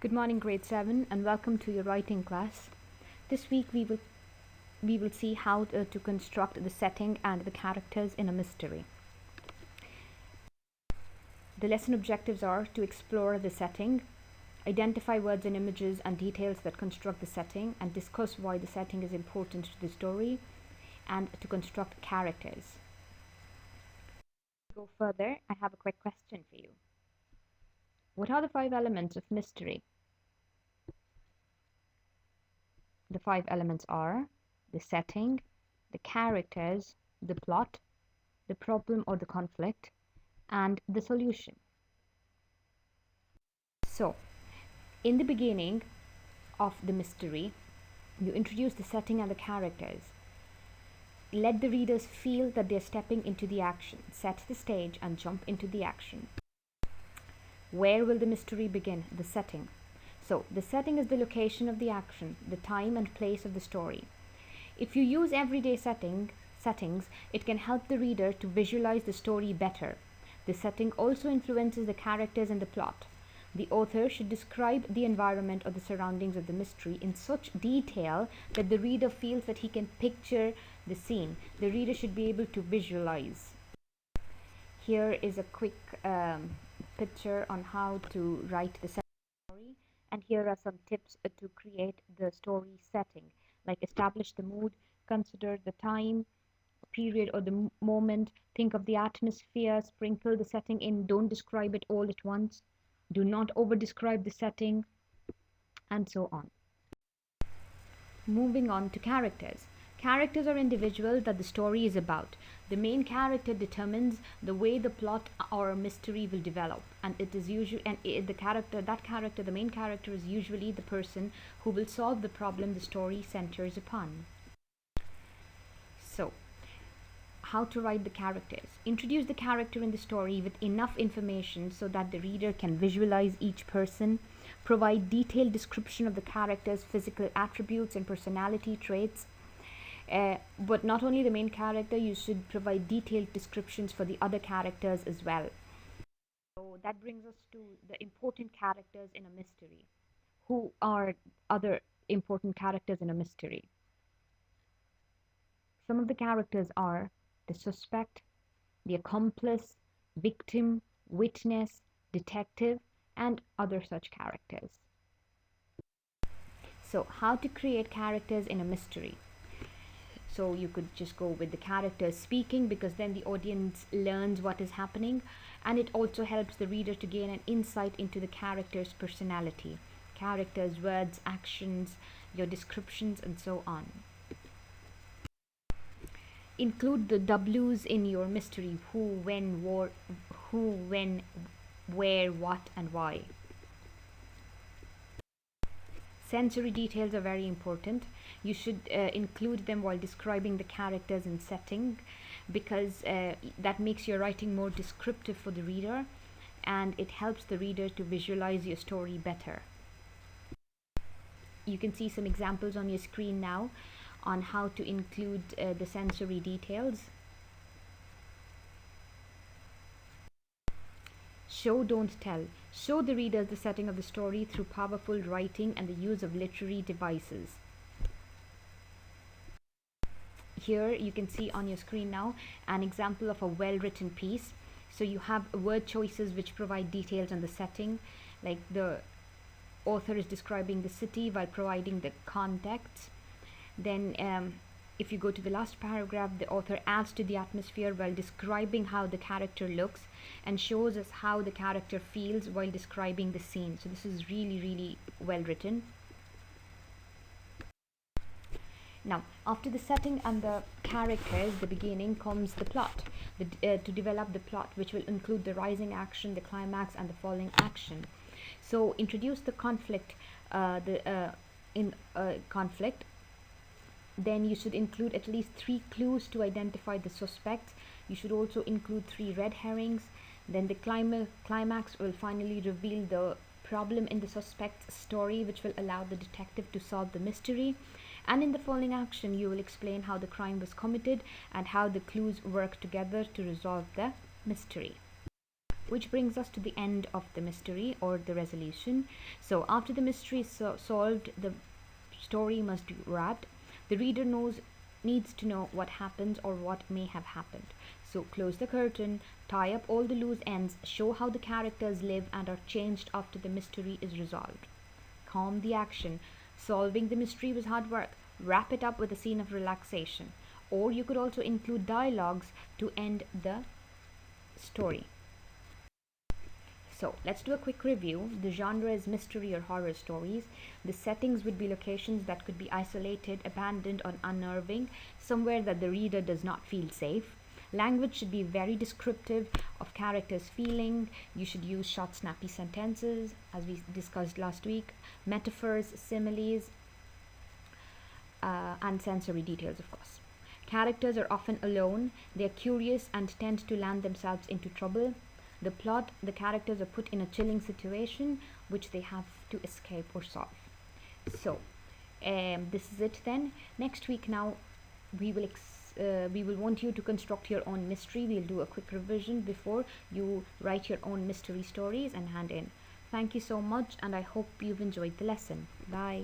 Good morning, grade 7, and welcome to your writing class. This week we will see how to construct the setting and the characters in a mystery. The lesson objectives are to explore the setting, identify words and images and details that construct the setting, and discuss why the setting is important to the story, and to construct characters. To go further, I have a quick question for you. What are the 5 elements of mystery? The 5 elements are the setting, the characters, the plot, the problem or the conflict, and the solution. So, in the beginning of the mystery, you introduce the setting and the characters. Let the readers feel that they're stepping into the action. Set the stage and jump into the action. Where will the mystery begin? The setting. So, the setting is the location of the action, the time and place of the story. If you use everyday settings, it can help the reader to visualize the story better. The setting also influences the characters and the plot. The author should describe the environment or the surroundings of the mystery in such detail that the reader feels that he can picture the scene. The reader should be able to visualize. Here is a quick picture on how to write the story, and here are some tips to create the story setting, like establish the mood, consider the time, period or the moment, think of the atmosphere, sprinkle the setting in, don't describe it all at once, do not over describe the setting, and so on. Moving on to characters. Characters are individuals that the story is about. The main character determines the way the plot or mystery will develop, and it is usually the main character is usually the person who will solve the problem the story centers upon. So, how to write the characters. Introduce the character in the story with enough information so that the reader can visualize each person. Provide detailed description of the character's physical attributes and personality traits. But not only the main character, you should provide detailed descriptions for the other characters as well. So that brings us to the important characters in a mystery. Who are other important characters in a mystery? Some of the characters are the suspect, the accomplice, victim, witness, detective, and other such characters. So, how to create characters in a mystery? So you could just go with the characters speaking, because then the audience learns what is happening, and it also helps the reader to gain an insight into the character's personality, characters, words, actions, your descriptions, and so on. Include the W's in your mystery: who, when, where, what, and why. Sensory details are very important. You should include them while describing the characters and setting, because that makes your writing more descriptive for the reader, and it helps the reader to visualize your story better. You can see some examples on your screen now on how to include the sensory details. Show, don't tell. Show the reader the setting of the story through powerful writing and the use of literary devices. Here you can see on your screen now an example of a well-written piece. So you have word choices which provide details on the setting, like the author is describing the city while providing the context. Then if you go to the last paragraph, the author adds to the atmosphere while describing how the character looks, and shows us how the character feels while describing the scene. So this is really, really well written. Now, after the setting and the characters, the beginning comes the plot. To develop the plot, which will include the rising action, the climax, and the falling action. So introduce the conflict. Conflict. Then you should include at least 3 clues to identify the suspect. You should also include 3 red herrings. Then the climax will finally reveal the problem in the suspect's story, which will allow the detective to solve the mystery. And in the falling action, you will explain how the crime was committed and how the clues work together to resolve the mystery. which brings us to the end of the mystery or the resolution. So after the mystery is solved, the story must be wrapped. The reader needs to know what happens or what may have happened. So close the curtain, tie up all the loose ends, show how the characters live and are changed after the mystery is resolved. Calm the action. Solving the mystery was hard work. Wrap it up with a scene of relaxation. Or you could also include dialogues to end the story. So let's do a quick review. The genre is mystery or horror stories. The settings would be locations that could be isolated, abandoned, or unnerving, somewhere that the reader does not feel safe. Language should be very descriptive of characters' feeling. You should use short, snappy sentences, as we discussed last week, metaphors, similes, and sensory details, of course. Characters are often alone. They are curious and tend to land themselves into trouble. The plot, the characters are put in a chilling situation which they have to escape or solve. So, this is it then. Next week now, we will want you to construct your own mystery. We'll do a quick revision before you write your own mystery stories and hand in. Thank you so much, and I hope you've enjoyed the lesson. Bye.